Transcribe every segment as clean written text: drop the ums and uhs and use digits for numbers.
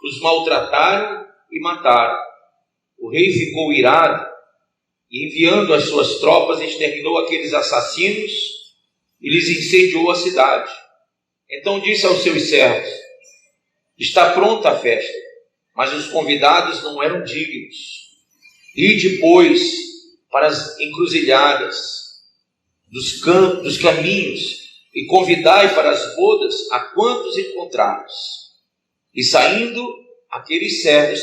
os maltrataram e mataram. O rei ficou irado e, enviando as suas tropas, exterminou aqueles assassinos e lhes incendiou a cidade. Então disse aos seus servos: está pronta a festa, mas os convidados não eram dignos. Ide, pois, para as encruzilhadas dos caminhos e convidai para as bodas a quantos encontrarmos. E saindo aqueles servos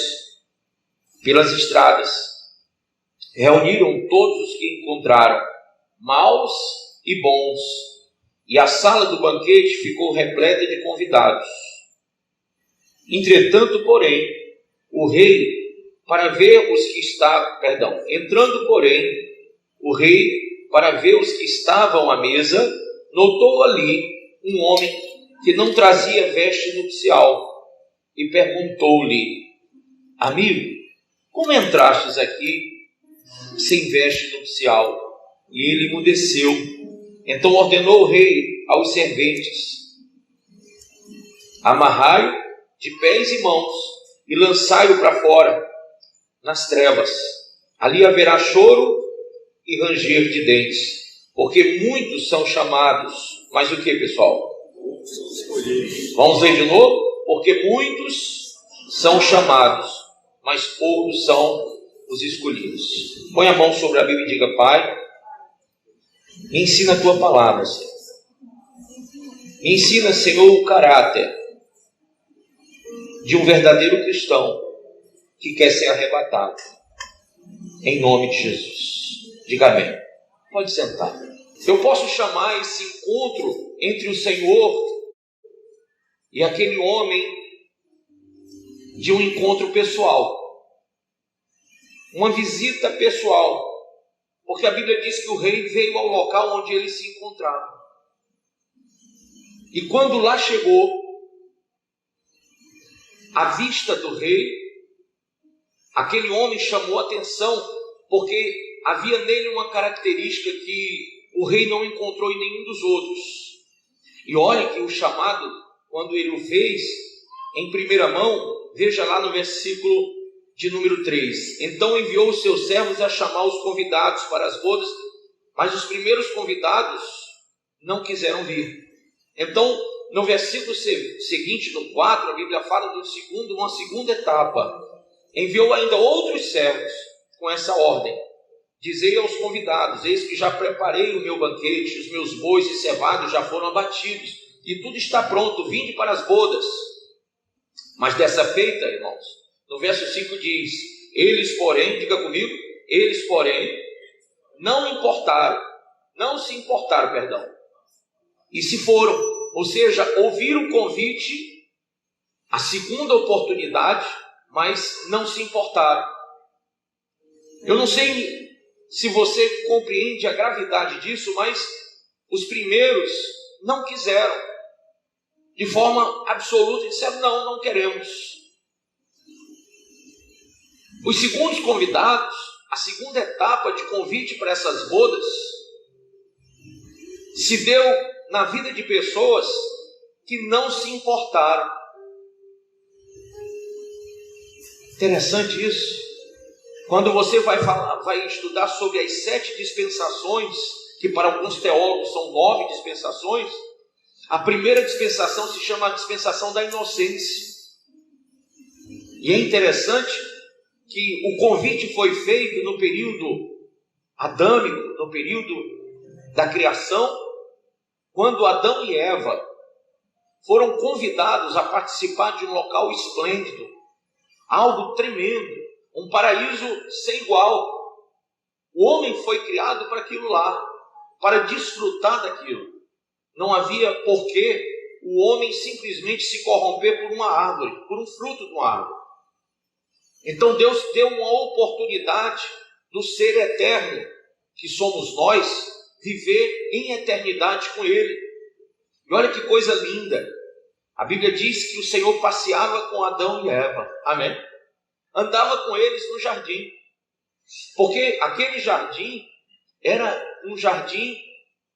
pelas estradas, reuniram todos os que encontraram, maus e bons, e a sala do banquete ficou repleta de convidados. Entretanto, porém, o rei, para ver os que estavam, entrando, porém, o rei, para ver os que estavam à mesa, notou ali um homem que não trazia veste nupcial, e perguntou-lhe: amigo, como entrastes aqui sem veste nupcial? E ele emudeceu. Então ordenou o rei aos serventes: amarrai-o de pés e mãos e lançai-o para fora nas trevas. Ali haverá choro e ranger de dentes, porque muitos são chamados. Mas o que, pessoal? Vamos ler de novo? Porque muitos são chamados, mas poucos são os escolhidos. Põe a mão sobre a Bíblia e diga: Pai, me ensina a tua palavra, Senhor. Me ensina, Senhor, o caráter de um verdadeiro cristão que quer ser arrebatado. Em nome de Jesus. Diga amém. Pode sentar. Eu posso chamar esse encontro entre o Senhor e aquele homem de um encontro pessoal. Uma visita pessoal. Porque a Bíblia diz que o rei veio ao local onde ele se encontrava. E quando lá chegou, à vista do rei, aquele homem chamou a atenção, porque havia nele uma característica que o rei não encontrou em nenhum dos outros. E olha que o chamado, quando ele o fez, em primeira mão, veja lá no versículo de número 3. Então enviou os seus servos a chamar os convidados para as bodas, mas os primeiros convidados não quiseram vir. Então, no versículo seguinte, no 4, a Bíblia fala de uma segunda etapa. Enviou ainda outros servos com essa ordem: dizei aos convidados: eis que já preparei o meu banquete, os meus bois e cevados já foram abatidos, e tudo está pronto, vinde para as bodas. Mas dessa feita, irmãos, no verso 5 diz: eles, porém, diga comigo, eles, porém, não se importaram, e se foram, ou seja, ouviram o convite, a segunda oportunidade, mas não se importaram. Eu não sei se você compreende a gravidade disso, mas os primeiros não quiseram, de forma absoluta, disseram: não queremos. Os segundos convidados, a segunda etapa de convite para essas bodas, se deu na vida de pessoas que não se importaram. Interessante isso. Quando você vai estudar sobre as 7 dispensações, que para alguns teólogos são 9 dispensações, a primeira dispensação se chama a dispensação da inocência. E é interessante que o convite foi feito no período adâmico, no período da criação, quando Adão e Eva foram convidados a participar de um local esplêndido, algo tremendo, um paraíso sem igual. O homem foi criado para aquilo lá, para desfrutar daquilo. Não havia porquê o homem simplesmente se corromper por uma árvore, por um fruto de uma árvore. Então Deus deu uma oportunidade do ser eterno, que somos nós, viver em eternidade com Ele. E olha que coisa linda. A Bíblia diz que o Senhor passeava com Adão e Eva. Amém? Andava com eles no jardim. Porque aquele jardim era um jardim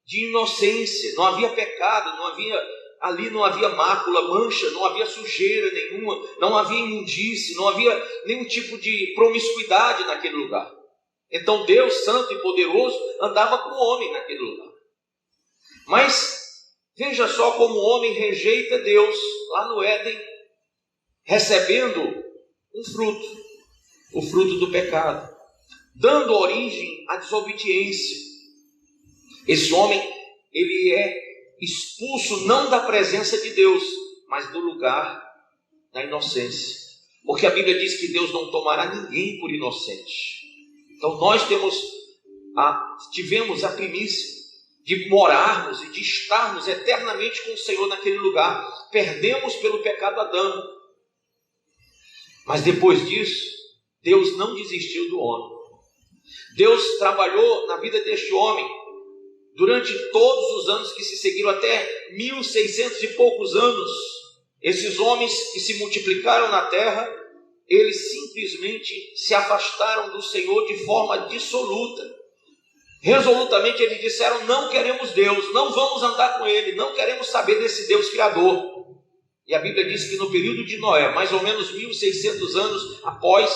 de inocência. Não havia pecado, não havia ali não havia mácula, mancha, não havia sujeira nenhuma, não havia imundície, não havia nenhum tipo de promiscuidade naquele lugar. Então Deus, santo e poderoso, andava com o homem naquele lugar. Mas veja só como o homem rejeita Deus lá no Éden, recebendo um fruto, o fruto do pecado, dando origem à desobediência. Esse homem, ele é expulso não da presença de Deus, mas do lugar da inocência. Porque a Bíblia diz que Deus não tomará ninguém por inocente. Então nós tivemos a primícia de morarmos e de estarmos eternamente com o Senhor naquele lugar. Perdemos pelo pecado Adão. Mas depois disso, Deus não desistiu do homem. Deus trabalhou na vida deste homem durante todos os anos que se seguiram, até 1600 e poucos anos. Esses homens que se multiplicaram na terra, eles simplesmente se afastaram do Senhor de forma dissoluta. Resolutamente eles disseram: não queremos Deus, não vamos andar com Ele, não queremos saber desse Deus Criador. E a Bíblia diz que no período de Noé, mais ou menos 1600 anos após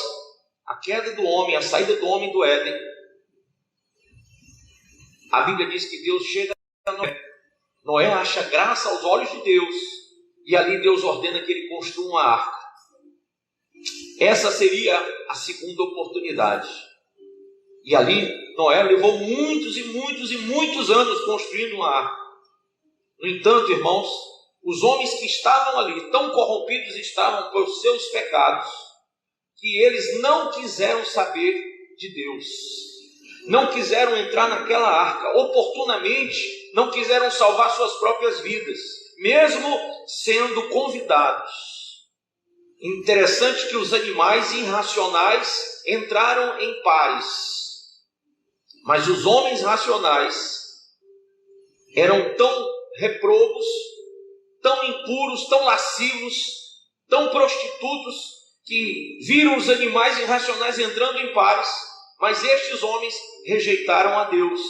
a queda do homem, a saída do homem do Éden, a Bíblia diz que Deus chega a Noé. Noé acha graça aos olhos de Deus, e ali Deus ordena que ele construa uma arca. Essa seria a segunda oportunidade. E ali Noé levou muitos e muitos e muitos anos construindo uma arca. No entanto, irmãos, os homens que estavam ali, tão corrompidos estavam por seus pecados, que eles não quiseram saber de Deus. Não quiseram entrar naquela arca, oportunamente não quiseram salvar suas próprias vidas, mesmo sendo convidados. Interessante que os animais irracionais entraram em pares, mas os homens racionais eram tão reprobos, tão impuros, tão lascivos, tão prostitutos, que viram os animais irracionais entrando em pares, mas estes homens rejeitaram a Deus.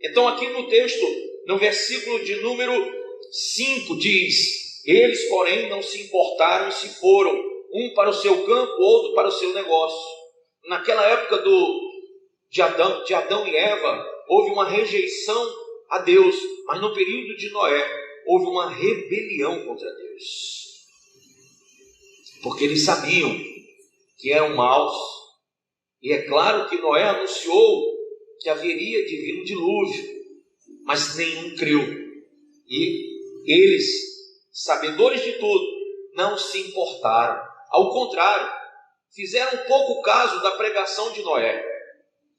Então aqui no texto, no versículo de número 5, diz: eles, porém, não se importaram e se foram, um para o seu campo, outro para o seu negócio. Naquela época de Adão e Eva, houve uma rejeição a Deus, mas no período de Noé, houve uma rebelião contra Deus. Porque eles sabiam que eram maus. E é claro que Noé anunciou que haveria de vir um dilúvio, mas nenhum creu. E eles, sabedores de tudo, não se importaram. Ao contrário, fizeram pouco caso da pregação de Noé.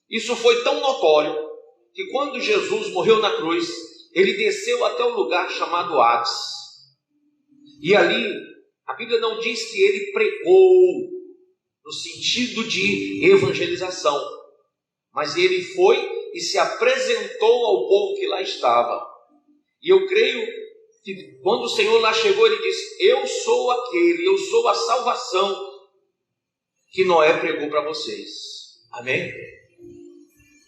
Isso foi tão notório que quando Jesus morreu na cruz, ele desceu até um lugar chamado Hades. E ali, a Bíblia não diz que ele pregou no sentido de evangelização, mas ele foi e se apresentou ao povo que lá estava. E eu creio que quando o Senhor lá chegou, ele disse: eu sou aquele, eu sou a salvação que Noé pregou para vocês. Amém?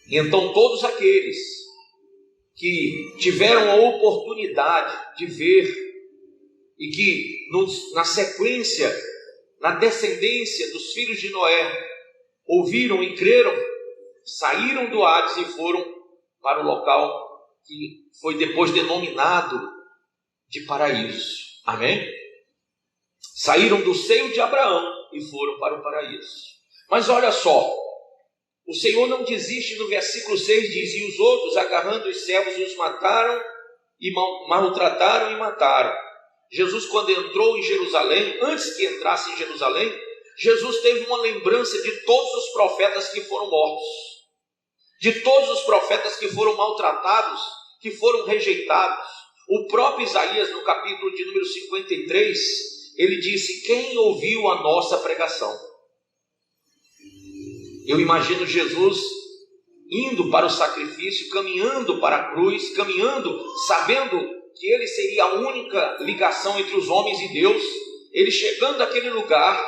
E então todos aqueles que tiveram a oportunidade de ver e que na sequência, na descendência dos filhos de Noé, ouviram e creram, saíram do Hades e foram para o local que foi depois denominado de paraíso. Amém? Saíram do seio de Abraão e foram para o paraíso. Mas olha só, o Senhor não desiste. No versículo 6 diz: e os outros, agarrando os servos, os mataram e maltrataram e mataram. Jesus, quando entrou em Jerusalém, antes que entrasse em Jerusalém, Jesus teve uma lembrança de todos os profetas que foram mortos, de todos os profetas que foram maltratados, que foram rejeitados. O próprio Isaías, no capítulo de número 53, ele disse: quem ouviu a nossa pregação? Eu imagino Jesus indo para o sacrifício, caminhando para a cruz, caminhando, sabendo que ele seria a única ligação entre os homens e Deus. Ele chegando àquele lugar,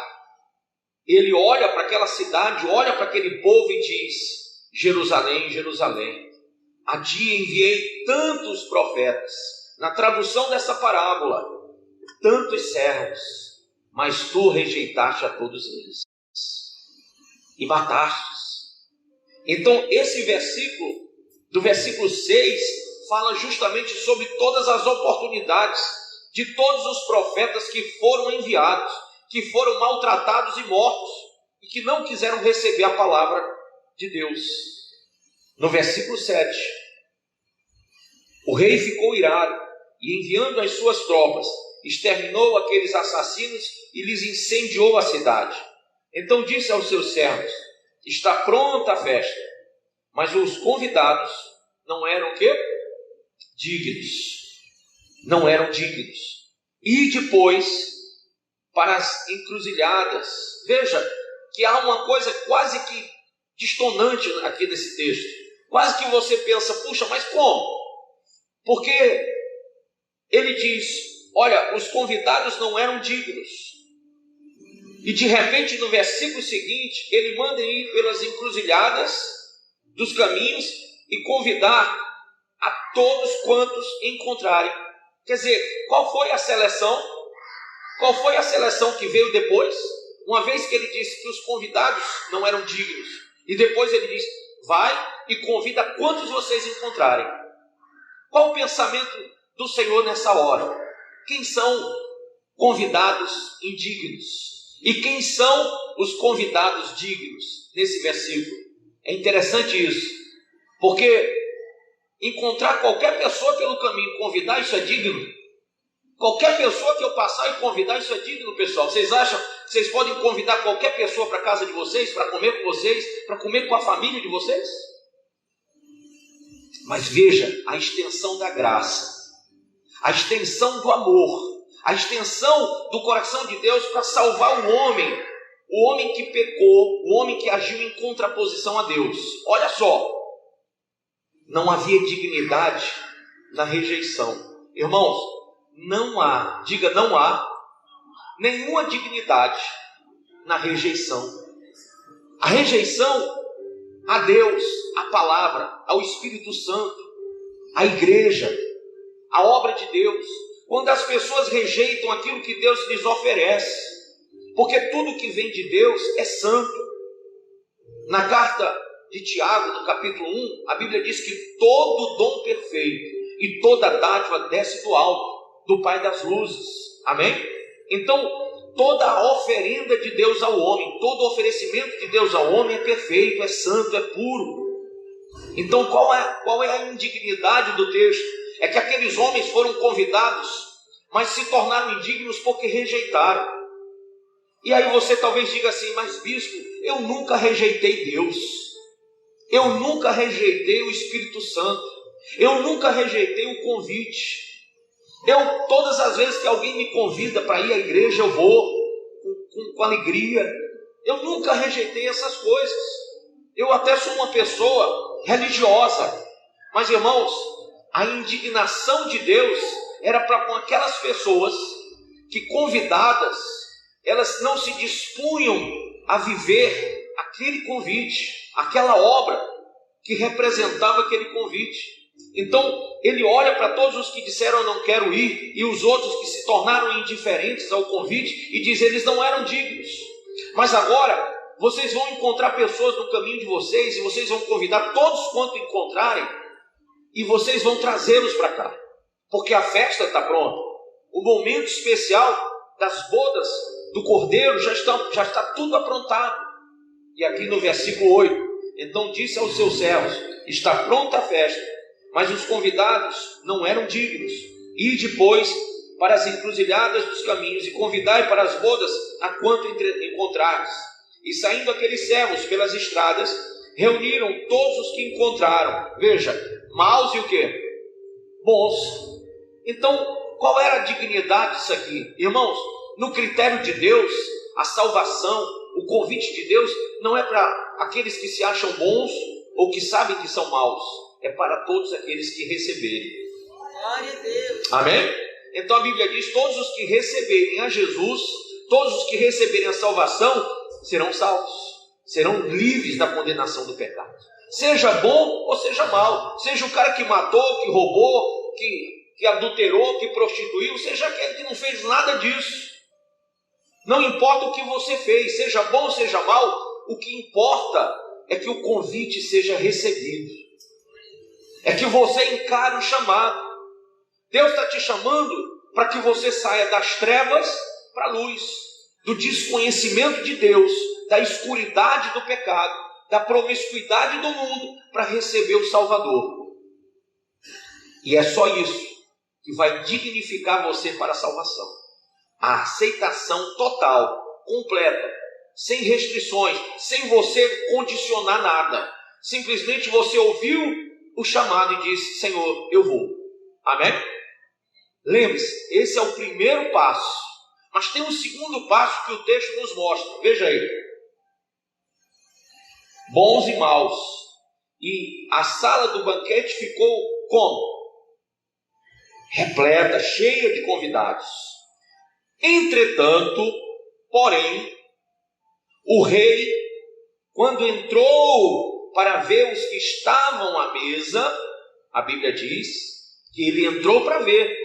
ele olha para aquela cidade, olha para aquele povo e diz: Jerusalém, Jerusalém, a ti enviei tantos profetas na tradução dessa parábola, tantos servos, mas tu rejeitaste a todos eles e matastes. Então esse versículo, do versículo 6, fala justamente sobre todas as oportunidades de todos os profetas que foram enviados, que foram maltratados e mortos, e que não quiseram receber a palavra de Deus. No versículo 7, o rei ficou irado, e enviando as suas tropas, exterminou aqueles assassinos e lhes incendiou a cidade. Então disse aos seus servos: está pronta a festa. Mas os convidados não eram o quê? Dignos. Não eram dignos. E depois, para as encruzilhadas. Veja que há uma coisa quase que distonante aqui nesse texto. Quase que você pensa, puxa, mas como? Porque ele diz, olha, os convidados não eram dignos. E de repente, no versículo seguinte, ele manda ir pelas encruzilhadas dos caminhos e convidar a todos quantos encontrarem. Quer dizer, qual foi a seleção? Qual foi a seleção que veio depois? Uma vez que ele disse que os convidados não eram dignos, e depois ele diz, vai e convida quantos vocês encontrarem. Qual o pensamento do Senhor nessa hora? Quem são convidados indignos? E quem são os convidados dignos nesse versículo? É interessante isso, porque encontrar qualquer pessoa pelo caminho, convidar, isso é digno. Qualquer pessoa que eu passar e convidar, isso é digno, pessoal. Vocês acham que vocês podem convidar qualquer pessoa para a casa de vocês, para comer com vocês, para comer com a família de vocês? Mas veja a extensão da graça, a extensão do amor, a extensão do coração de Deus para salvar o homem que pecou, o homem que agiu em contraposição a Deus. Olha só, não havia dignidade na rejeição. Irmãos, não há, diga não há, nenhuma dignidade na rejeição. A rejeição a Deus, a palavra, ao Espírito Santo, a igreja, a obra de Deus, quando as pessoas rejeitam aquilo que Deus lhes oferece, porque tudo que vem de Deus é santo. Na carta de Tiago, no capítulo 1, a Bíblia diz que todo dom perfeito e toda dádiva desce do alto, do Pai das luzes. Amém? Então, toda a oferenda de Deus ao homem, todo oferecimento de Deus ao homem é perfeito, é santo, é puro. Então, qual é a indignidade do texto? É que aqueles homens foram convidados, mas se tornaram indignos porque rejeitaram. E aí você talvez diga assim, mas bispo, eu nunca rejeitei Deus. Eu nunca rejeitei o Espírito Santo. Eu nunca rejeitei o convite. Todas as vezes que alguém me convida para ir à igreja, eu vou com alegria. Eu nunca rejeitei essas coisas. Eu até sou uma pessoa religiosa. Mas, irmãos, a indignação de Deus era para com aquelas pessoas que, convidadas, elas não se dispunham a viver aquele convite, aquela obra que representava aquele convite. Então, ele olha para todos os que disseram eu não quero ir, e os outros que se tornaram indiferentes ao convite, e diz, eles não eram dignos. Mas agora, vocês vão encontrar pessoas no caminho de vocês, e vocês vão convidar todos quanto encontrarem, e vocês vão trazê-los para cá, porque a festa está pronta. O momento especial das bodas do Cordeiro já está tudo aprontado. E aqui no versículo 8, então disse aos seus servos, está pronta a festa, mas os convidados não eram dignos. E depois para as encruzilhadas dos caminhos, e convidai para as bodas a quanto encontrares. E saindo aqueles servos pelas estradas, reuniram todos os que encontraram. Veja, maus e o quê? Bons. Então, qual era a dignidade disso aqui? Irmãos, no critério de Deus, a salvação, o convite de Deus, não é para aqueles que se acham bons ou que sabem que são maus. É para todos aqueles que receberem. Glória a Deus. Amém? Então a Bíblia diz, todos os que receberem a Jesus, todos os que receberem a salvação, serão salvos. Serão livres da condenação do pecado. Seja bom ou seja mal. Seja o cara que matou, que roubou, que que adulterou, que prostituiu, seja aquele que não fez nada disso. Não importa o que você fez, seja bom, seja mal, o que importa é que o convite seja recebido. É que você encare o chamado. Deus está te chamando para que você saia das trevas para a luz, do desconhecimento de Deus, da escuridade do pecado, da promiscuidade do mundo, para receber o Salvador. E é só isso que vai dignificar você para a salvação. A aceitação total, completa, sem restrições, sem você condicionar nada. Simplesmente você ouviu o chamado e disse: Senhor, eu vou. Amém? Lembre-se, esse é o primeiro passo. Mas tem um segundo passo que o texto nos mostra. Veja aí. Bons e maus. E a sala do banquete ficou como? Repleta, cheia de convidados. Entretanto, porém, o rei, quando entrou para ver os que estavam à mesa, a Bíblia diz que ele entrou para ver.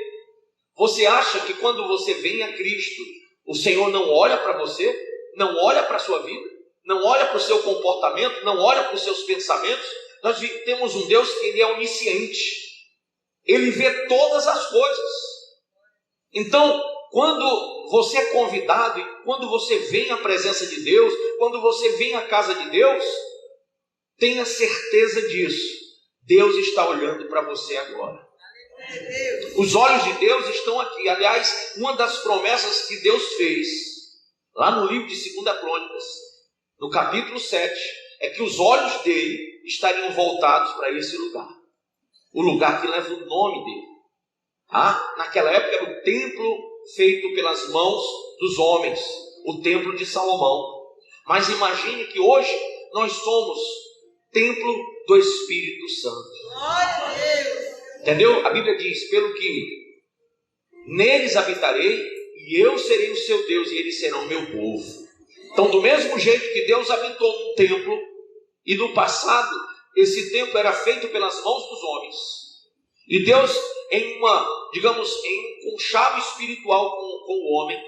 Você acha que quando você vem a Cristo, o Senhor não olha para você, não olha para a sua vida, não olha para o seu comportamento, não olha para os seus pensamentos? Nós temos um Deus que ele é onisciente. Ele vê todas as coisas. Então, quando você é convidado, e quando você vem à presença de Deus, quando você vem à casa de Deus, tenha certeza disso. Deus está olhando para você agora. Os olhos de Deus estão aqui. Aliás, uma das promessas que Deus fez, lá no livro de 2 Crônicas, no capítulo 7, é que os olhos dele estariam voltados para esse lugar. O lugar que leva o nome dele. Naquela época era o templo feito pelas mãos dos homens, o templo de Salomão. Mas imagine que hoje nós somos templo do Espírito Santo. Glória a Deus. Entendeu? A Bíblia diz: pelo que neles habitarei, e eu serei o seu Deus, e eles serão o meu povo. Então, do mesmo jeito que Deus habitou num templo, e no passado esse templo era feito pelas mãos dos homens, e Deus, em um conchavo espiritual com o homem,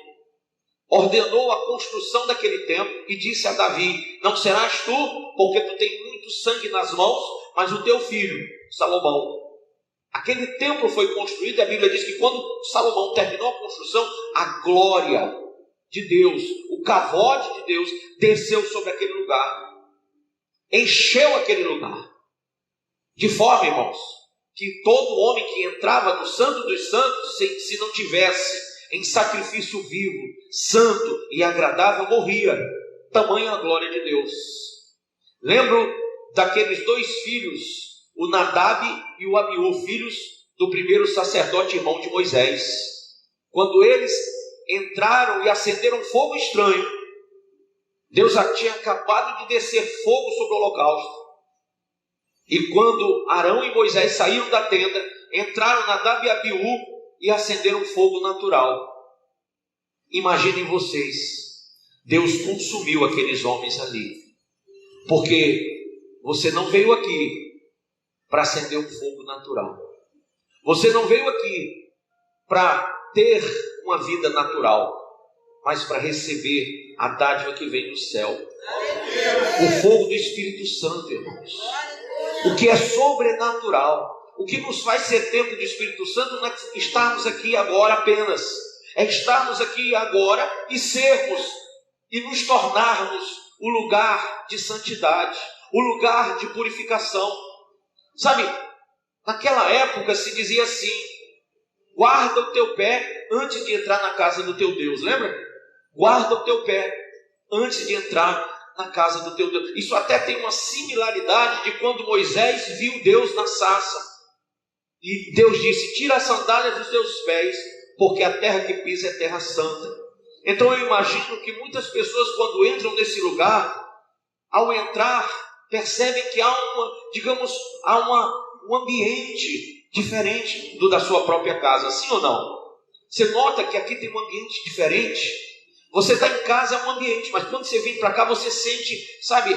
ordenou a construção daquele templo e disse a Davi: não serás tu, porque tu tens muito sangue nas mãos, mas o teu filho, Salomão. Aquele templo foi construído, e a Bíblia diz que quando Salomão terminou a construção, a glória de Deus, o cavode de Deus, desceu sobre aquele lugar, encheu aquele lugar, de forma, irmãos, que todo homem que entrava no Santo dos Santos, se não tivesse em sacrifício vivo, santo e agradável, morria. Tamanha a glória de Deus. Lembro daqueles 2 filhos, o Nadab e o Abiú, filhos do primeiro sacerdote irmão de Moisés. Quando eles entraram e acenderam fogo estranho, Deus já tinha acabado de descer fogo sobre o holocausto. E quando Arão e Moisés saíram da tenda, entraram Nadab e Abiú e acenderam fogo natural. Imaginem vocês, Deus consumiu aqueles homens ali, porque você não veio aqui para acender um fogo natural. Você não veio aqui para ter uma vida natural, mas para receber a dádiva que vem do céu. O fogo do Espírito Santo, irmãos. O que é sobrenatural. O que nos faz ser templo do Espírito Santo não é estarmos aqui agora apenas. É estarmos aqui agora e sermos e nos tornarmos o lugar de santidade, o lugar de purificação. Sabe, naquela época se dizia assim: guarda o teu pé antes de entrar na casa do teu Deus. Lembra? Guarda o teu pé antes de entrar na casa do teu Deus. Isso até tem uma similaridade de quando Moisés viu Deus na sarça. E Deus disse: tira as sandálias dos teus pés, porque a terra que pisa é terra santa. Então eu imagino que muitas pessoas, quando entram nesse lugar, ao entrar, percebem que há um ambiente diferente do da sua própria casa. Sim ou não? Você nota que aqui tem um ambiente diferente? Você está em casa, é um ambiente, mas quando você vem para cá, você sente, sabe,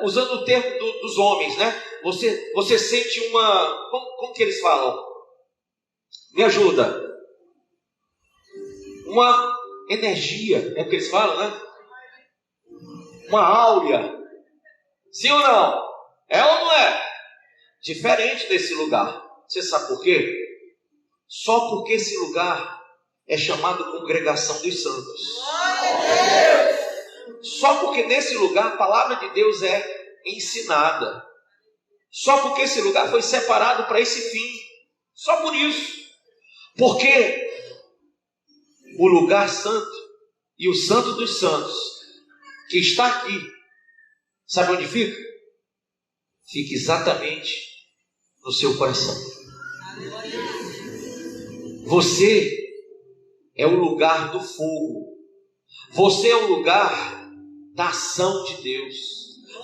usando o termo dos homens, né? Você sente uma, como que eles falam? Me ajuda. Uma energia, é o que eles falam, né? Uma áurea. Sim ou não? É ou não é? Diferente desse lugar. Você sabe por quê? Só porque esse lugar é chamado congregação dos santos. Só porque nesse lugar a palavra de Deus é ensinada. Só porque esse lugar foi separado para esse fim. Só por isso. Porque o lugar santo e o santo dos santos que está aqui, sabe onde fica? Fica exatamente no seu coração. Você é o lugar do fogo. Você é o lugar da ação de Deus.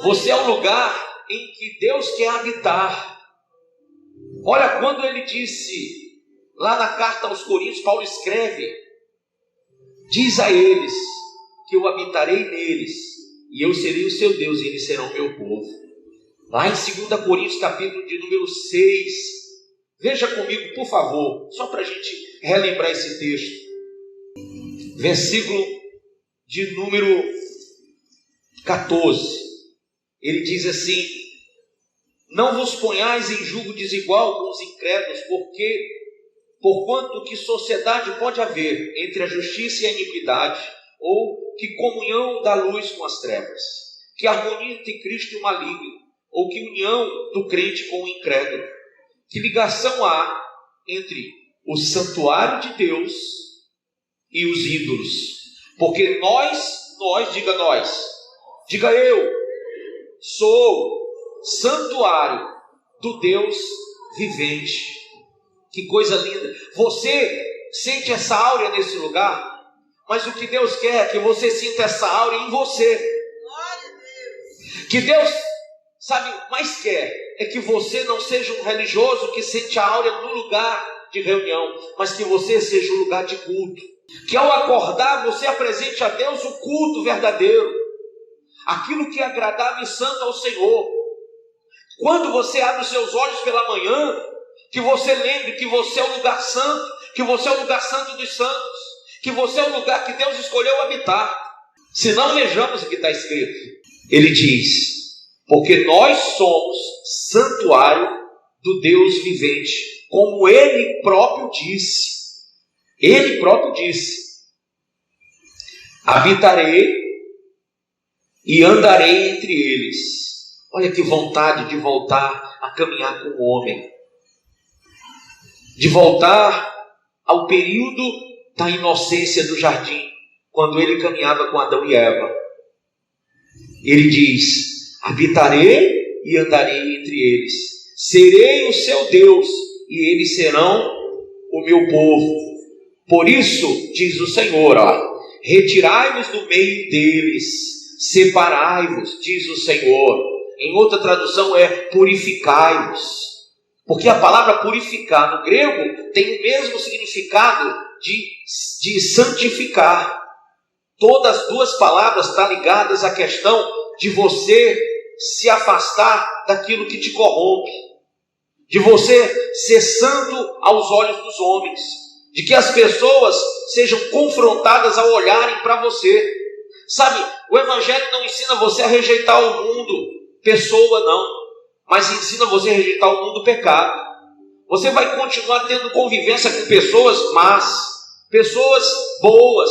Você é o lugar em que Deus quer habitar. Olha, quando ele disse, lá na carta aos Coríntios, Paulo escreve, diz a eles que eu habitarei neles, e eu serei o seu Deus, e eles serão meu povo. Lá em 2 Coríntios, capítulo de número 6, veja comigo, por favor, só para a gente relembrar esse texto. Versículo de número 14. Ele diz assim: não vos ponhais em julgo desigual com os incrédulos, porquanto que sociedade pode haver entre a justiça e a iniquidade, ou que comunhão da luz com as trevas, que harmonia entre Cristo e o maligno, ou que união do crente com o incrédulo, que ligação há entre o santuário de Deus e os ídolos? Porque diga eu, sou santuário do Deus vivente. Que coisa linda. Você sente essa áurea nesse lugar, mas o que Deus quer é que você sinta essa áurea em você. Que Deus, mais quer é que você não seja um religioso que sente a áurea no lugar de reunião, mas que você seja um lugar de culto. Que ao acordar você apresente a Deus o culto verdadeiro, aquilo que é agradável e santo ao Senhor. Quando você abre os seus olhos pela manhã, que você lembre que você é o lugar santo, que você é o lugar santo dos santos, que você é o lugar que Deus escolheu habitar. Se não, vejamos o que está escrito. Ele diz: porque nós somos santuário do Deus vivente, como Ele próprio disse. Ele próprio disse: habitarei e andarei entre eles. Olha que vontade de voltar a caminhar com o homem, de voltar ao período da inocência do jardim, quando ele caminhava com Adão e Eva. Ele diz: habitarei e andarei entre eles, serei o seu Deus e eles serão o meu povo. Por isso, diz o Senhor, retirai-vos do meio deles, separai-vos, diz o Senhor. Em outra tradução é purificai-vos. Porque a palavra purificar no grego tem o mesmo significado de santificar. Todas as duas palavras estão ligadas à questão de você se afastar daquilo que te corrompe, de você ser santo aos olhos dos homens, de que as pessoas sejam confrontadas ao olharem para você. O Evangelho não ensina você a rejeitar o mundo, pessoa não, mas ensina você a rejeitar o mundo, pecado. Você vai continuar tendo convivência com pessoas más, pessoas boas,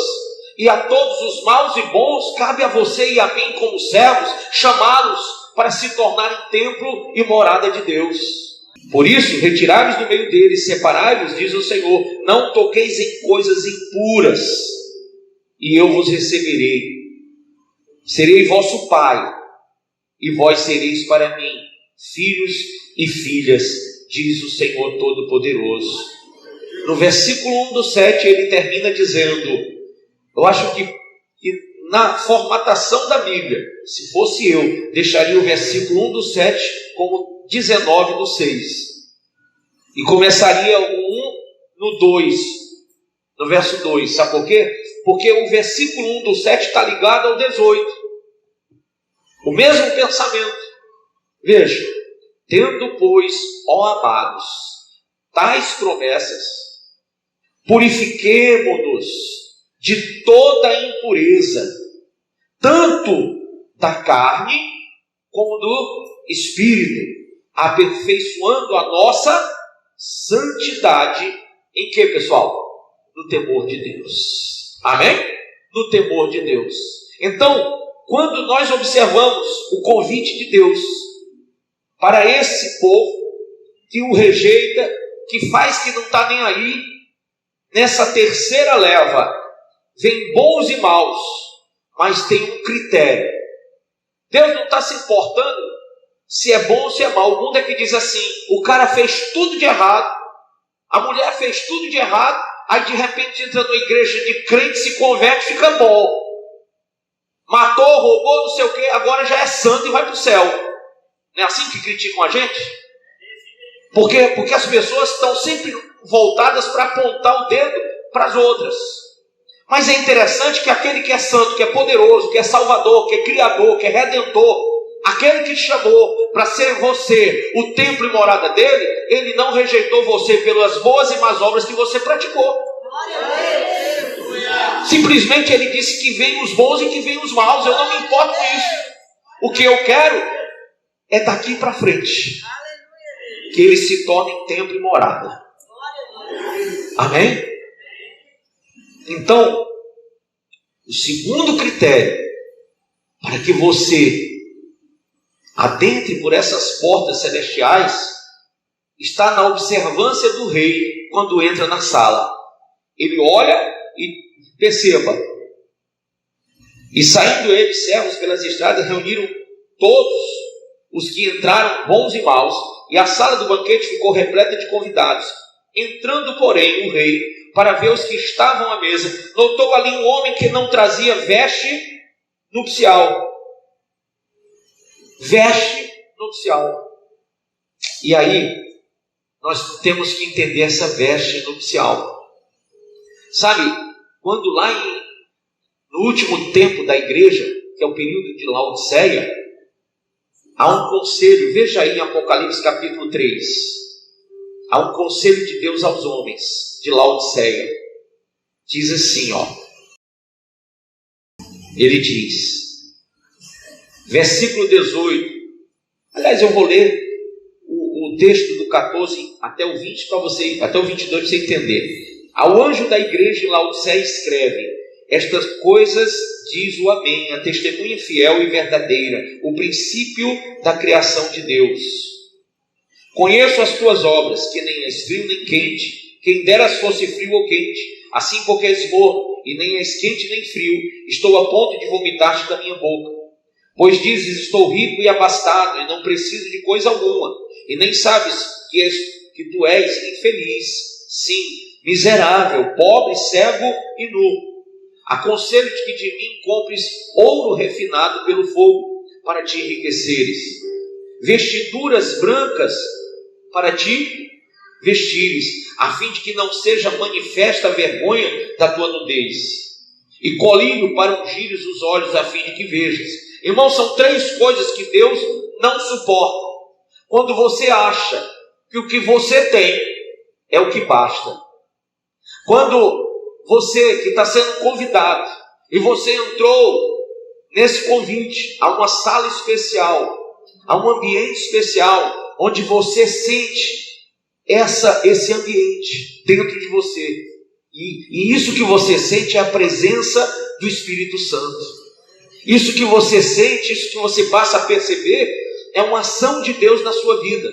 e a todos os maus e bons cabe a você e a mim como servos chamá-los para se tornarem templo e morada de Deus. Por isso, retirai-vos do meio deles, separai-vos, diz o Senhor, não toqueis em coisas impuras, e eu vos receberei. Serei vosso Pai, e vós sereis para mim filhos e filhas, diz o Senhor Todo-Poderoso. No versículo 1 do 7, ele termina dizendo, eu acho que na formatação da Bíblia, se fosse eu, deixaria o versículo 1 do 7 como 19 do 6. E começaria o 1 no 2, no verso 2. Sabe por quê? Porque o versículo 1 do 7 está ligado ao 18. O mesmo pensamento. Veja, tendo, pois, ó amados, tais promessas, purifiquemo-nos de toda a impureza, tanto da carne como do espírito, aperfeiçoando a nossa santidade em que, pessoal? No temor de Deus. Amém? No temor de Deus. Então, quando nós observamos o convite de Deus para esse povo que o rejeita, que faz que não está nem aí, nessa terceira leva, vem bons e maus, mas tem um critério. Deus não está se importando se é bom ou se é mal. O mundo é que diz assim: o cara fez tudo de errado, a mulher fez tudo de errado, aí de repente entra numa igreja de crente, se converte, fica bom. Matou, roubou, não sei o que, agora já é santo e vai para o céu. Não é assim que criticam a gente? Porque as pessoas estão sempre voltadas para apontar o dedo para as outras. Mas é interessante que aquele que é santo, que é poderoso, que é salvador, que é criador, que é redentor, aquele que te chamou para ser você o templo e morada dele, ele não rejeitou você pelas boas e más obras que você praticou. Simplesmente ele disse que vem os bons e que vem os maus. Eu não me importo com isso. O que eu quero é daqui para frente que ele se torne templo e morada. Amém? Então, o segundo critério para que você adentre por essas portas celestiais está na observância do rei quando entra na sala. Ele olha e perceba. E saindo eles, servos, pelas estradas, reuniram todos os que entraram, bons e maus, e a sala do banquete ficou repleta de convidados. Entrando, porém, o rei, para ver os que estavam à mesa, notou ali um homem que não trazia veste nupcial. Veste nupcial. E aí, nós temos que entender essa veste nupcial. Sabe, quando lá no último tempo da igreja, que é o período de Laodiceia, há um conselho, veja aí em Apocalipse capítulo 3, há um conselho de Deus aos homens de Laodiceia. Diz assim, ele diz, versículo 18, aliás eu vou ler o texto do 14 até o 20 para você, até o 22 para você entender. Ao anjo da igreja em Laodiceia escreve: estas coisas diz o Amém, a testemunha fiel e verdadeira, o princípio da criação de Deus. Conheço as tuas obras, que nem és frio nem quente. Quem dera fosse frio ou quente. Assim, porque és morno, e nem és quente nem frio, estou a ponto de vomitar-te da minha boca. Pois dizes: estou rico e abastado, e não preciso de coisa alguma, e nem sabes que tu és infeliz, sim, miserável, pobre, cego e nu. Aconselho-te que de mim compres ouro refinado pelo fogo, para te enriqueceres, vestiduras brancas para te vestires, a fim de que não seja manifesta a vergonha da tua nudez, e colírio para ungires os olhos, a fim de que vejas. Irmãos, são três coisas que Deus não suporta. Quando você acha que o que você tem é o que basta. Quando você que está sendo convidado, e você entrou nesse convite a uma sala especial, a um ambiente especial, onde você sente esse ambiente dentro de você, e isso que você sente é a presença do Espírito Santo. Isso que você sente, isso que você passa a perceber, é uma ação de Deus na sua vida.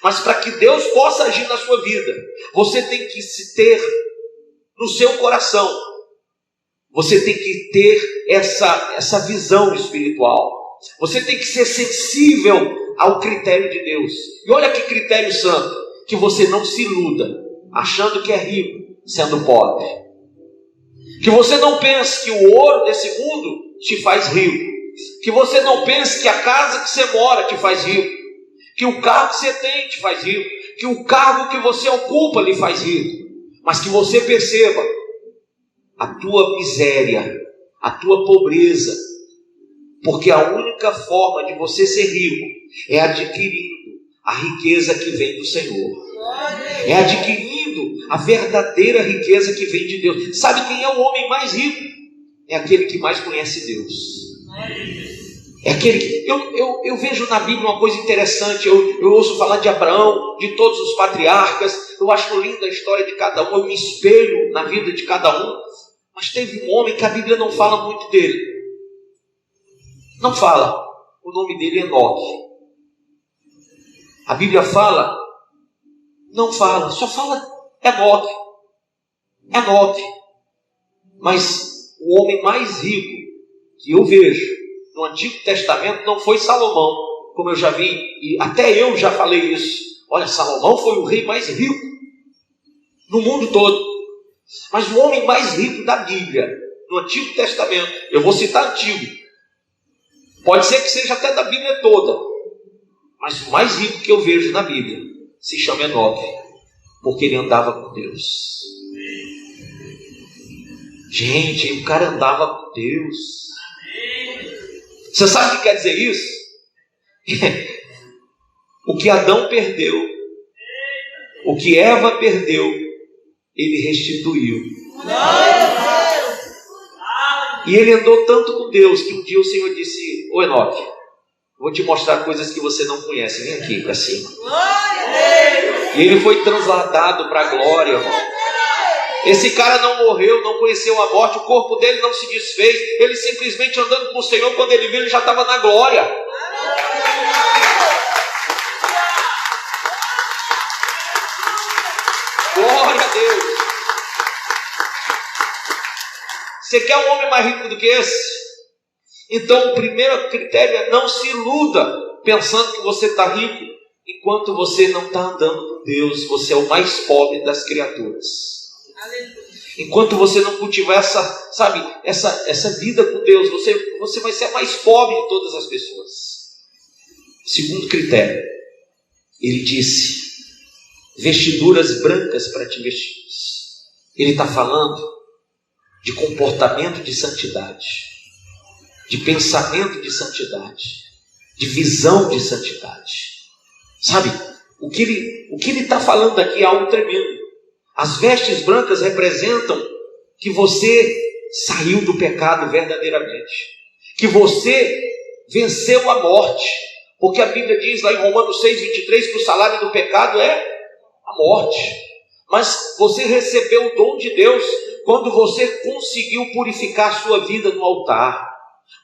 Mas para que Deus possa agir na sua vida, você tem que se ter no seu coração, você tem que ter essa visão espiritual, você tem que ser sensível ao critério de Deus. E olha que critério santo: que você não se iluda achando que é rico sendo pobre, que você não pense que o ouro desse mundo te faz rico, que você não pense que a casa que você mora te faz rico, que o carro que você tem te faz rico, que o cargo que você ocupa lhe faz rico. Mas que você perceba a tua miséria, a tua pobreza, porque a única forma de você ser rico é adquirindo a riqueza que vem do Senhor, é adquirindo a verdadeira riqueza que vem de Deus. Sabe quem é o homem mais rico? É aquele que mais conhece Deus. É aquele que... Eu vejo na Bíblia uma coisa interessante. Eu ouço falar de Abraão, de todos os patriarcas. Eu acho linda a história de cada um. Eu me espelho na vida de cada um. Mas teve um homem que a Bíblia não fala muito dele. Não fala. O nome dele é Enoque. A Bíblia fala? Não fala. Só fala Enoque. Enoque. Mas o homem mais rico que eu vejo no Antigo Testamento não foi Salomão, como eu já vi, e até eu já falei isso. Olha, Salomão foi o rei mais rico no mundo todo. Mas o homem mais rico da Bíblia, no Antigo Testamento, eu vou citar Antigo, pode ser que seja até da Bíblia toda, mas o mais rico que eu vejo na Bíblia se chama Enoque, porque ele andava com Deus. Gente, o cara andava com Deus. Você sabe o que quer dizer isso? O que Adão perdeu, o que Eva perdeu, ele restituiu. E ele andou tanto com Deus que um dia o Senhor disse: ô Enoque, vou te mostrar coisas que você não conhece. Vem aqui para cima. E ele foi transladado para a glória, irmão. Esse cara não morreu, não conheceu a morte, o corpo dele não se desfez. Ele simplesmente andando com o Senhor, quando ele viu, ele já estava na glória. Glória a Deus. Você quer um homem mais rico do que esse? Então o primeiro critério é: não se iluda pensando que você está rico, enquanto você não está andando com Deus. Você é o mais pobre das criaturas. Enquanto você não cultivar essa vida com Deus, você vai ser a mais pobre de todas as pessoas. Segundo critério, ele disse: vestiduras brancas para te vestir. Ele está falando de comportamento de santidade, de pensamento de santidade, de visão de santidade. Sabe, o que ele está falando aqui é algo tremendo. As vestes brancas representam que você saiu do pecado verdadeiramente, que você venceu a morte, porque a Bíblia diz lá em Romanos 6:23 que o salário do pecado é a morte. Mas você recebeu o dom de Deus quando você conseguiu purificar a sua vida no altar.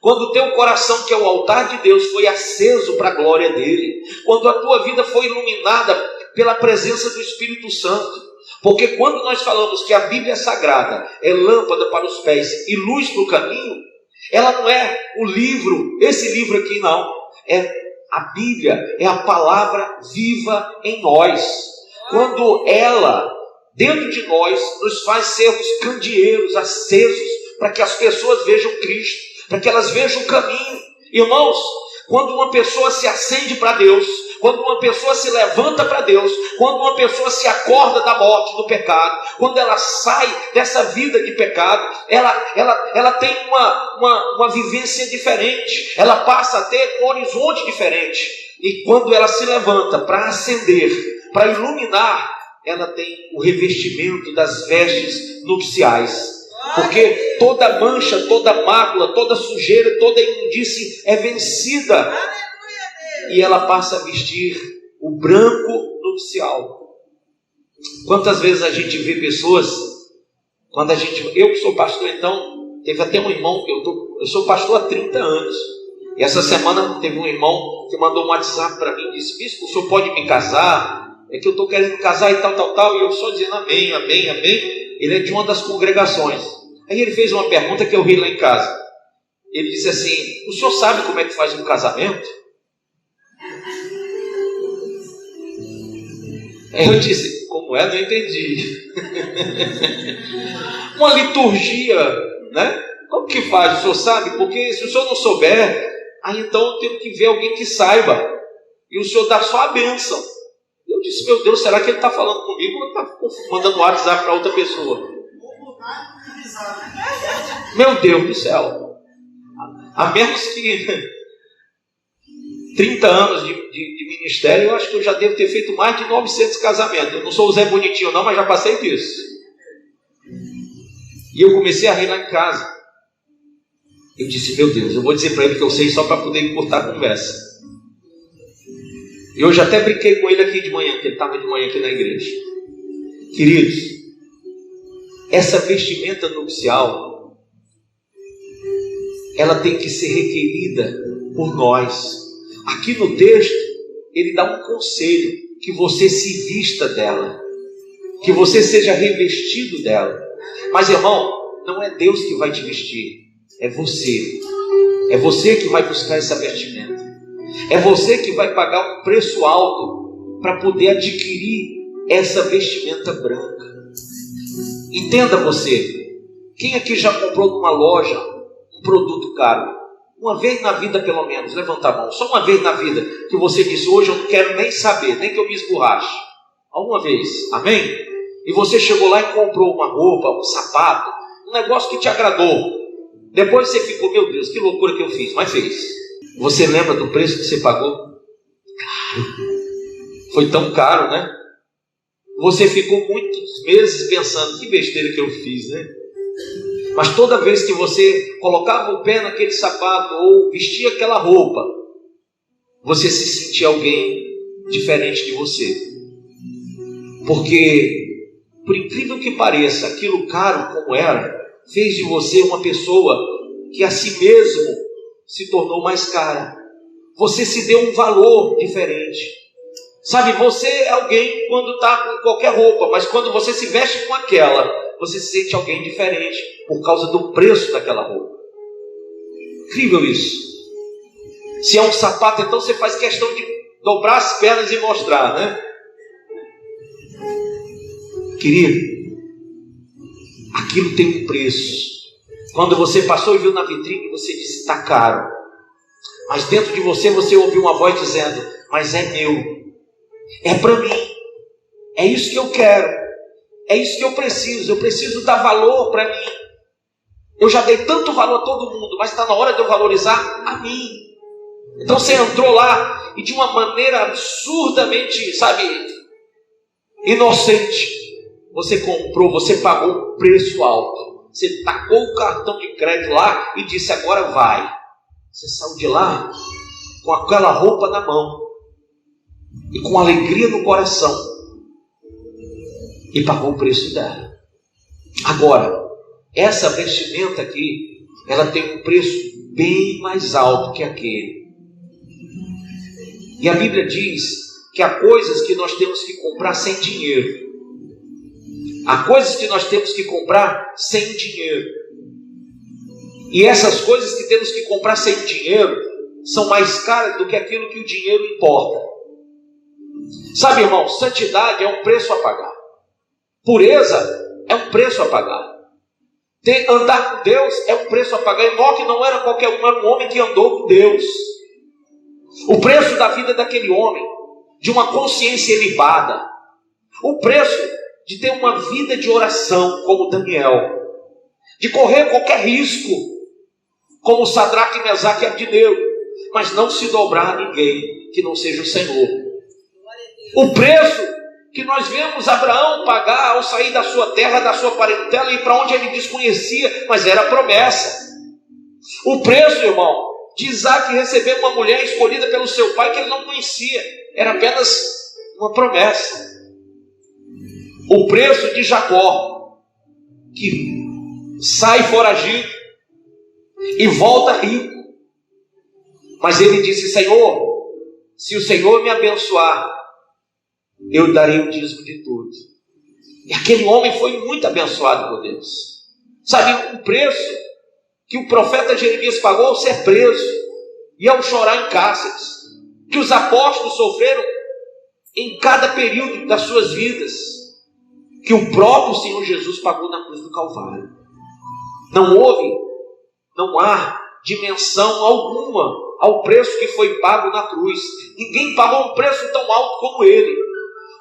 Quando o teu coração, que é o altar de Deus, foi aceso para a glória dele. Quando a tua vida foi iluminada pela presença do Espírito Santo. Porque quando nós falamos que a Bíblia é sagrada, é lâmpada para os pés e luz para o caminho, ela não é o livro, esse livro aqui não. A Bíblia é a palavra viva em nós. Quando ela, dentro de nós, nos faz sermos candeeiros acesos para que as pessoas vejam Cristo, para que elas vejam o caminho. Irmãos, quando uma pessoa se acende para Deus, quando uma pessoa se levanta para Deus, quando uma pessoa se acorda da morte, do pecado, quando ela sai dessa vida de pecado, ela tem uma vivência diferente, ela passa a ter um horizonte diferente. E quando ela se levanta para acender, para iluminar, ela tem o revestimento das vestes nupciais. Porque toda mancha, toda mácula, toda sujeira, toda imundície é vencida. E ela passa a vestir o branco nupcial. Quantas vezes a gente vê pessoas, eu que sou pastor, então, teve até um irmão, eu sou pastor há 30 anos. E essa semana teve um irmão que mandou um WhatsApp para mim e disse: bispo, o senhor pode me casar? É que eu estou querendo casar e tal. E eu só dizendo amém, amém, amém. Ele é de uma das congregações. Aí ele fez uma pergunta que eu ri lá em casa. Ele disse assim: o senhor sabe como é que faz um casamento? Aí eu disse: como é? Não entendi. Uma liturgia, né? Como que faz? O senhor sabe? Porque se o senhor não souber, aí então eu tenho que ver alguém que saiba. E o senhor dá só a bênção. Eu disse: meu Deus, será que ele está falando comigo ou está mandando WhatsApp para outra pessoa? Meu Deus do céu. A menos que 30 anos de ministério, eu acho que eu já devo ter feito mais de 900 casamentos. Eu não sou o Zé Bonitinho não, mas já passei disso. E eu comecei a rir lá em casa. Eu disse, meu Deus, eu vou dizer para ele que eu sei só para poder encurtar a conversa. E hoje até brinquei com ele aqui de manhã, que ele estava de manhã aqui na igreja. Queridos, essa vestimenta nupcial, ela tem que ser requerida por nós. Aqui no texto, ele dá um conselho, que você se vista dela, que você seja revestido dela. Mas irmão, não é Deus que vai te vestir, é você. É você que vai buscar essa vestimenta. É você que vai pagar um preço alto para poder adquirir essa vestimenta branca. Entenda você, quem aqui já comprou numa loja um produto caro? Uma vez na vida pelo menos, levanta a mão, só uma vez na vida, que você disse, hoje eu não quero nem saber, nem que eu me esborrache. Alguma vez, amém? E você chegou lá e comprou uma roupa, um sapato, um negócio que te agradou. Depois você ficou, meu Deus, que loucura que eu fiz, mas fez. Você lembra do preço que você pagou? Caro. Foi tão caro, né? Você ficou muitos meses pensando, que besteira que eu fiz, né? Mas toda vez que você colocava o pé naquele sapato ou vestia aquela roupa, você se sentia alguém diferente de você. Porque, por incrível que pareça, aquilo caro como era, fez de você uma pessoa que a si mesmo se tornou mais cara. Você se deu um valor diferente. Sabe, você é alguém quando está com qualquer roupa, mas quando você se veste com aquela, você se sente alguém diferente por causa do preço daquela roupa. Incrível isso. Se é um sapato, então você faz questão de dobrar as pernas e mostrar, né? Querido, aquilo tem um preço. Quando você passou e viu na vitrine, você disse, está caro. Mas dentro de você, você ouviu uma voz dizendo, mas é meu. É para mim. É isso que eu quero. É isso que eu preciso dar valor para mim. Eu já dei tanto valor a todo mundo, mas está na hora de eu valorizar a mim. Então você entrou lá e de uma maneira absurdamente, sabe, inocente, você comprou, você pagou um preço alto. Você tacou o cartão de crédito lá e disse, agora vai. Você saiu de lá com aquela roupa na mão e com alegria no coração e pagou o preço dela. Agora, essa vestimenta aqui, ela tem um preço bem mais alto que aquele. E a Bíblia diz que há coisas que nós temos que comprar sem dinheiro. Há coisas que nós temos que comprar sem dinheiro. E essas coisas que temos que comprar sem dinheiro são mais caras do que aquilo que o dinheiro importa. Sabe, irmão, santidade é um preço a pagar. Pureza é um preço a pagar. Andar com Deus é um preço a pagar. Enoque não era qualquer um, era um homem que andou com Deus. O preço da vida daquele homem, de uma consciência elevada. O preço de ter uma vida de oração, como Daniel. De correr qualquer risco, como Sadraque, Mesaque e Abdnego. Mas não se dobrar a ninguém que não seja o Senhor. O preço que nós vemos Abraão pagar ao sair da sua terra, da sua parentela, e para onde ele desconhecia, mas era promessa. O preço, irmão, de Isaac receber uma mulher escolhida pelo seu pai que ele não conhecia, era apenas uma promessa. O preço de Jacó, que sai foragido e volta rico, mas ele disse, Senhor, se o Senhor me abençoar, eu darei o dízimo de tudo. E aquele homem foi muito abençoado por Deus. Sabe, o preço que o profeta Jeremias pagou ao ser preso e ao chorar em cárceres, que os apóstolos sofreram em cada período das suas vidas, que o próprio Senhor Jesus pagou na cruz do Calvário. Não há dimensão alguma ao preço que foi pago na cruz. Ninguém pagou um preço tão alto como ele.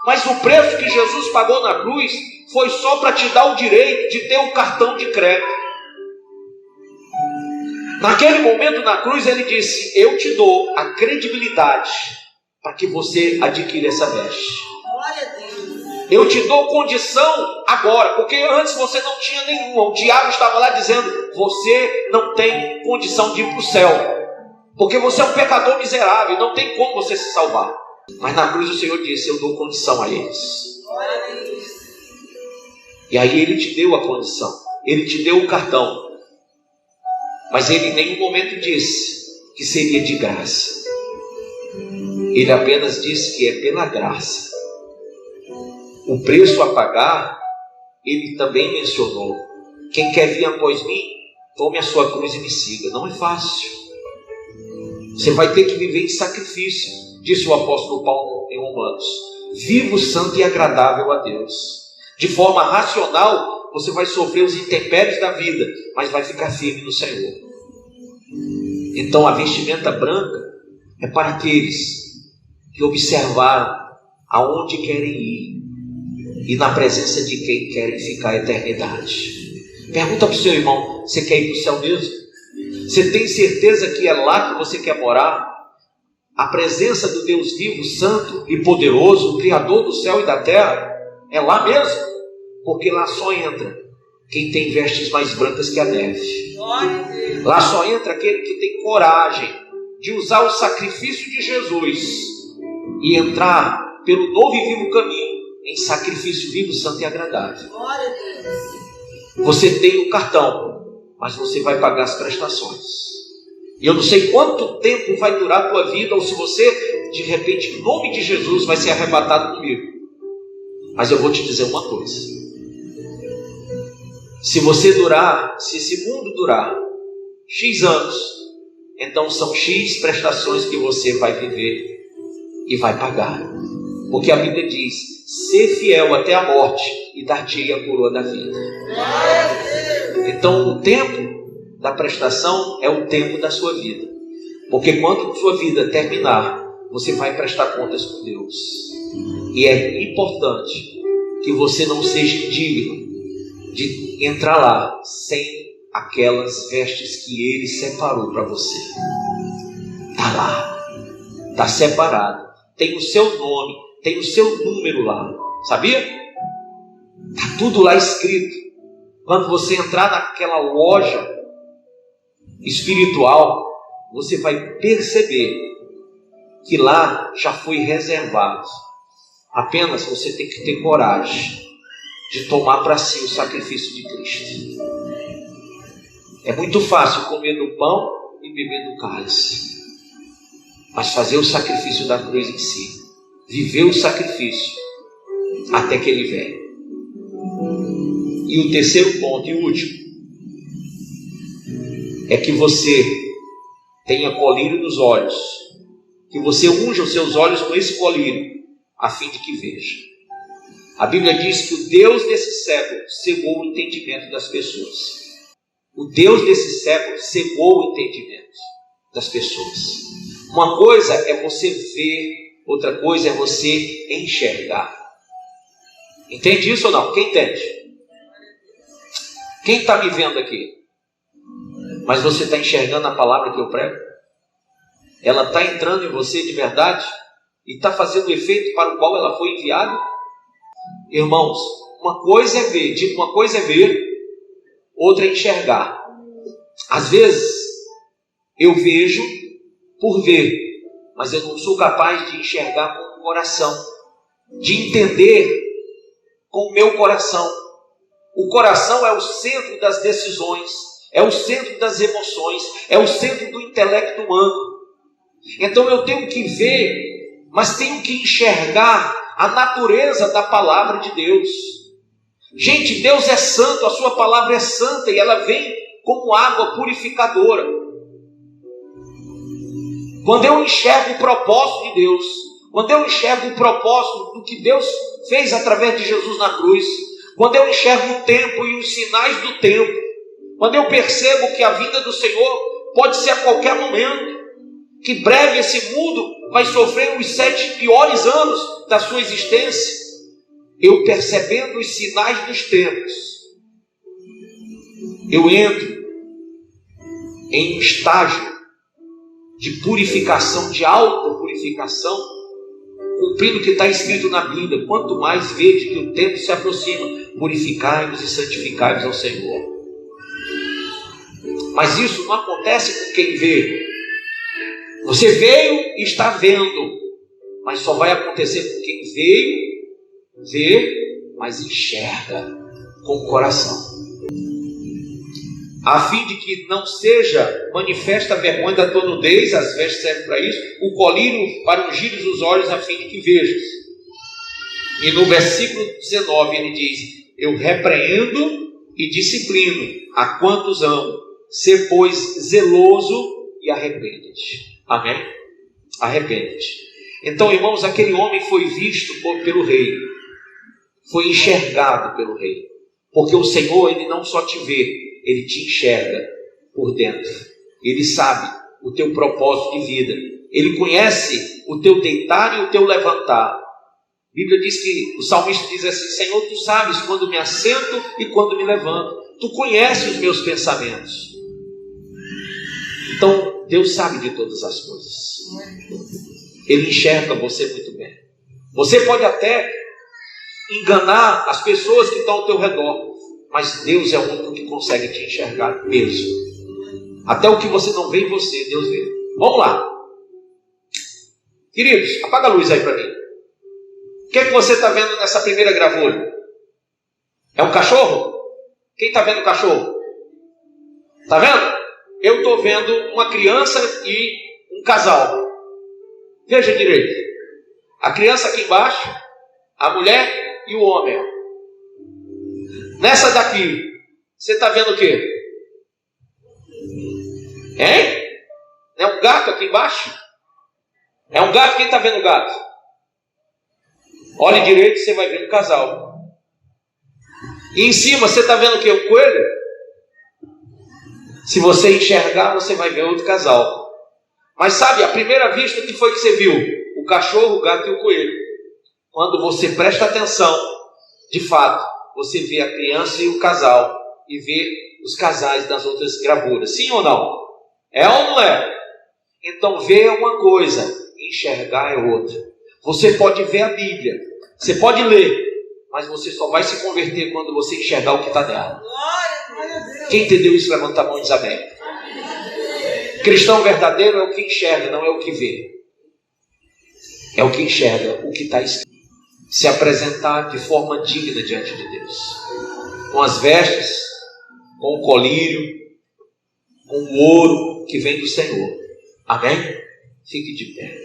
Mas o preço que Jesus pagou na cruz foi só para te dar o direito de ter um cartão de crédito. Naquele momento na cruz ele disse: eu te dou a credibilidade para que você adquira essa veste. Glória a Deus. Eu te dou condição agora, porque antes você não tinha nenhuma. O diabo estava lá dizendo: você não tem condição de ir para o céu, porque você é um pecador miserável, não tem como você se salvar. Mas na cruz o Senhor disse: eu dou condição a eles. Glória a Deus. E aí ele te deu a condição, ele te deu o cartão. Mas ele em nenhum momento disse que seria de graça. Ele apenas disse que é pela graça. O preço a pagar, ele também mencionou: quem quer vir após mim, tome a sua cruz e me siga. Não é fácil. Você vai ter que viver em sacrifício, disse o apóstolo Paulo em Romanos. Vivo, santo e agradável a Deus. De forma racional, você vai sofrer os intempéries da vida, mas vai ficar firme no Senhor. Então a vestimenta branca é para aqueles que observaram aonde querem ir e na presença de quem querem ficar a eternidade. Pergunta para o seu irmão: você quer ir para o céu mesmo? Você tem certeza que é lá que você quer morar? A presença do Deus vivo, santo e poderoso, o Criador do céu e da terra, é lá mesmo? Porque lá só entra quem tem vestes mais brancas que a neve. Lá só entra aquele que tem coragem de usar o sacrifício de Jesus e entrar pelo novo e vivo caminho em sacrifício vivo, santo e agradável. Você tem o cartão, mas você vai pagar as prestações. E eu não sei quanto tempo vai durar a tua vida, ou se você, de repente, em nome de Jesus, vai ser arrebatado comigo. Mas eu vou te dizer uma coisa: se você durar, se esse mundo durar X anos, então são X prestações que você vai viver e vai pagar. Porque a Bíblia diz: ser fiel até a morte e dar-te a coroa da vida. Então o tempo da prestação é o tempo da sua vida. Porque quando a sua vida terminar, você vai prestar contas com Deus. E é importante que você não seja indigno de entrar lá sem aquelas vestes que Ele separou para você. Está lá, está separado, tem o seu nome, tem o seu número lá, sabia? Está tudo lá escrito. Quando você entrar naquela loja espiritual, você vai perceber que lá já foi reservado. Apenas você tem que ter coragem de tomar para si o sacrifício de Cristo. É muito fácil comer do pão e beber do cálice, mas fazer o sacrifício da cruz em si, viver o sacrifício até que Ele venha. E o terceiro ponto e último é que você tenha colírio nos olhos, que você unja os seus olhos com esse colírio, a fim de que veja. A Bíblia diz que o Deus desse século cegou o entendimento das pessoas. O Deus desse século cegou o entendimento das pessoas. Uma coisa é você ver, outra coisa é você enxergar. Entende isso ou não? Quem entende? Quem está me vendo aqui? Mas você está enxergando a palavra que eu prego? Ela está entrando em você de verdade? E está fazendo o efeito para o qual ela foi enviada? Irmãos, uma coisa é ver, digo, uma coisa é ver, outra é enxergar. Às vezes eu vejo por ver, mas eu não sou capaz de enxergar com o coração, de entender com o meu coração. O coração é o centro das decisões, é o centro das emoções, é o centro do intelecto humano. Então eu tenho que ver, mas tenho que enxergar a natureza da palavra de Deus. Gente, Deus é santo, a sua palavra é santa e ela vem como água purificadora. Quando eu enxergo o propósito de Deus, quando eu enxergo o propósito do que Deus fez através de Jesus na cruz, quando eu enxergo o tempo e os sinais do tempo, quando eu percebo que a vinda do Senhor pode ser a qualquer momento, que breve esse mundo vai sofrer os 7 piores anos da sua existência, eu percebendo os sinais dos tempos, eu entro em um estágio de purificação, de autopurificação, cumprindo o que está escrito na Bíblia: quanto mais vede que o tempo se aproxima, purificai-vos e santificai-vos ao Senhor. Mas isso não acontece com quem vê. Você veio e está vendo, mas só vai acontecer com quem veio, vê, mas enxerga com o coração. A fim de que não seja manifesta a vergonha da tua nudez, as vestes servem para isso, o colírio para ungir os olhos, a fim de que vejas. E no versículo 19 ele diz: eu repreendo e disciplino a quantos amo, sê pois zeloso e arrepende-te. Amém? Arrepende-te. Então, irmãos, aquele homem foi visto pelo rei, foi enxergado pelo rei, porque o Senhor, ele não só te vê, ele te enxerga por dentro. Ele sabe o teu propósito de vida. Ele conhece o teu deitar e o teu levantar. A Bíblia diz que o salmista diz assim: Senhor, tu sabes quando me assento e quando me levanto. Tu conheces os meus pensamentos. Então, Deus sabe de todas as coisas. Ele enxerga você muito bem. Você pode até enganar as pessoas que estão ao teu redor, mas Deus é o único que consegue te enxergar mesmo. Até o que você não vê em você, Deus vê. Vamos lá. Queridos, apaga a luz aí para mim. O que é que você está vendo nessa primeira gravura? É um cachorro? Quem está vendo o cachorro? Está vendo? Eu estou vendo uma criança e um casal. Veja direito. A criança aqui embaixo, a mulher e o homem. Nessa daqui, você está vendo o quê? Hein? É um gato aqui embaixo? É um gato? Quem está vendo o gato? Olhe direito, você vai ver um casal. E em cima, você está vendo o quê? Um coelho? Se você enxergar, você vai ver outro casal. Mas sabe, à primeira vista, o que foi que você viu? O cachorro, o gato e o coelho. Quando você presta atenção, de fato, você vê a criança e o casal, e vê os casais das outras gravuras. Sim ou não? É ou não é? Então ver é uma coisa, enxergar é outra. Você pode ver a Bíblia, você pode ler, mas você só vai se converter quando você enxergar o que está nela. Quem entendeu isso, levanta a mão e diz amém. Cristão verdadeiro é o que enxerga, não é o que vê. É o que enxerga, o que está escrito. Se apresentar de forma digna diante de Deus, com as vestes, com o colírio, com o ouro que vem do Senhor. Amém? Fique de pé.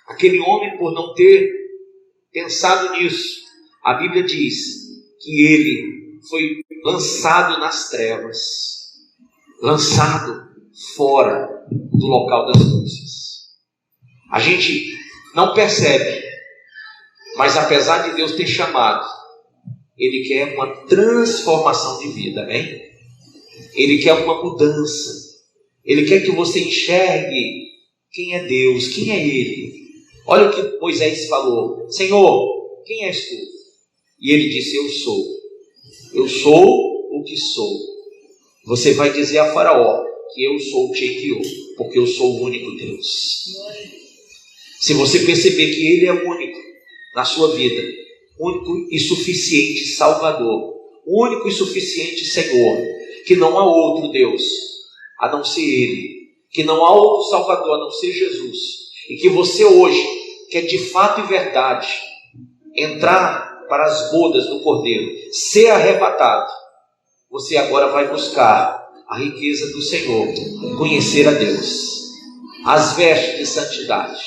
Aquele homem, por não ter pensado nisso, a Bíblia diz que ele foi lançado nas trevas, lançado fora do local das luzes. A gente não percebe, mas apesar de Deus ter chamado, Ele quer uma transformação de vida, amém? Ele quer uma mudança. Ele quer que você enxergue quem é Deus, quem é Ele. Olha o que Moisés falou: Senhor, quem és tu? E ele disse: eu sou. Eu sou o que sou. Você vai dizer a Faraó que eu sou o te enviou, porque eu sou o único Deus. Se você perceber que Ele é o único na sua vida, único e suficiente Salvador, único e suficiente Senhor, que não há outro Deus a não ser Ele, que não há outro Salvador a não ser Jesus, e que você hoje quer de fato e verdade entrar para as bodas do Cordeiro, ser arrebatado, você agora vai buscar a riqueza do Senhor, conhecer a Deus, as vestes de santidade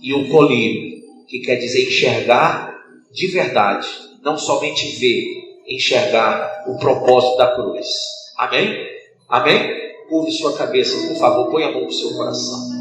e o colírio, que quer dizer enxergar de verdade, não somente ver, enxergar o propósito da cruz. Amém? Amém? Curve sua cabeça, por favor, põe a mão no seu coração.